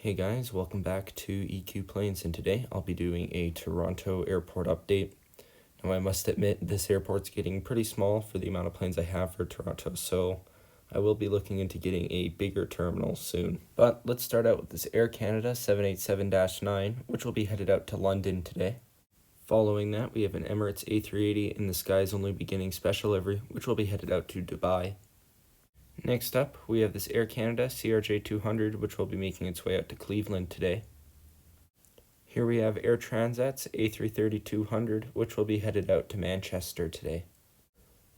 Hey guys, welcome back to EQ Planes, and today I'll be doing a Toronto airport update. Now I must admit this airport's getting pretty small for the amount of planes I have for Toronto, so I will be looking into getting a bigger terminal soon. But let's start out with this Air Canada 787-9, which will be headed out to London today. Following that, we have an Emirates A380 in the Skies Only Beginning special livery, which will be headed out to Dubai. Next up, we have this Air Canada CRJ200, which will be making its way out to Cleveland today. Here we have Air Transat's A330-200, which will be headed out to Manchester today.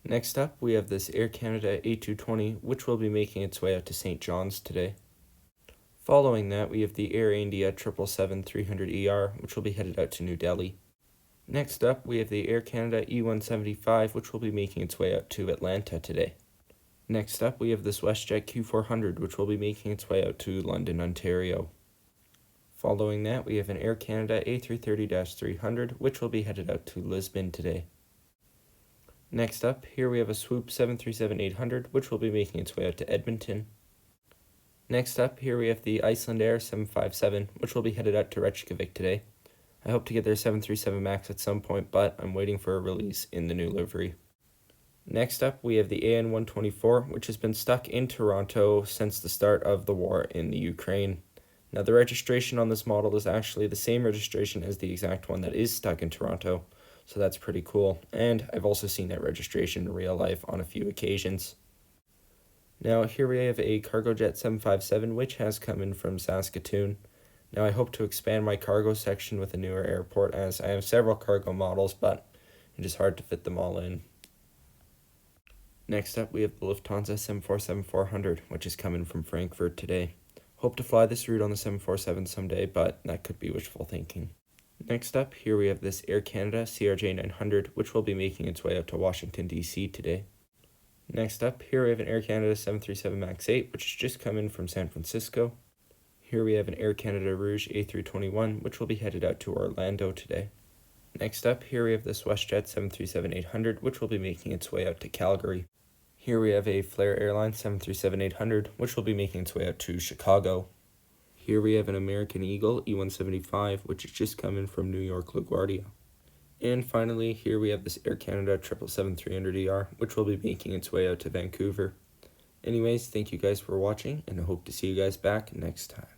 Next up, we have this Air Canada A220, which will be making its way out to St. John's today. Following that, we have the Air India 777-300ER, which will be headed out to New Delhi. Next up, we have the Air Canada E175, which will be making its way out to Atlanta today. Next up, we have this WestJet Q400, which will be making its way out to London, Ontario. Following that, we have an Air Canada A330-300, which will be headed out to Lisbon today. Next up, here we have a Swoop 737-800, which will be making its way out to Edmonton. Next up, here we have the Icelandair 757, which will be headed out to Reykjavik today. I hope to get their 737 MAX at some point, but I'm waiting for a release in the new livery. Next up, we have the AN-124, which has been stuck in Toronto since the start of the war in the Ukraine. Now, the registration on this model is actually the same registration as the exact one that is stuck in Toronto, so that's pretty cool. And I've also seen that registration in real life on a few occasions. Now, here we have a Cargojet 757, which has come in from Saskatoon. Now, I hope to expand my cargo section with a newer airport, as I have several cargo models, but it is hard to fit them all in. Next up, we have the Lufthansa 747-400, which is coming from Frankfurt today. Hope to fly this route on the 747 someday, but that could be wishful thinking. Next up, here we have this Air Canada CRJ900, which will be making its way out to Washington, D.C. today. Next up, here we have an Air Canada 737 MAX 8, which has just come in from San Francisco. Here we have an Air Canada Rouge A321, which will be headed out to Orlando today. Next up, here we have this WestJet 737-800, which will be making its way out to Calgary. Here we have a Flair Airlines 737-800, which will be making its way out to Chicago. Here we have an American Eagle E175, which has just come in from New York LaGuardia. And finally, here we have this Air Canada 777-300ER, which will be making its way out to Vancouver. Anyways, thank you guys for watching, and I hope to see you guys back next time.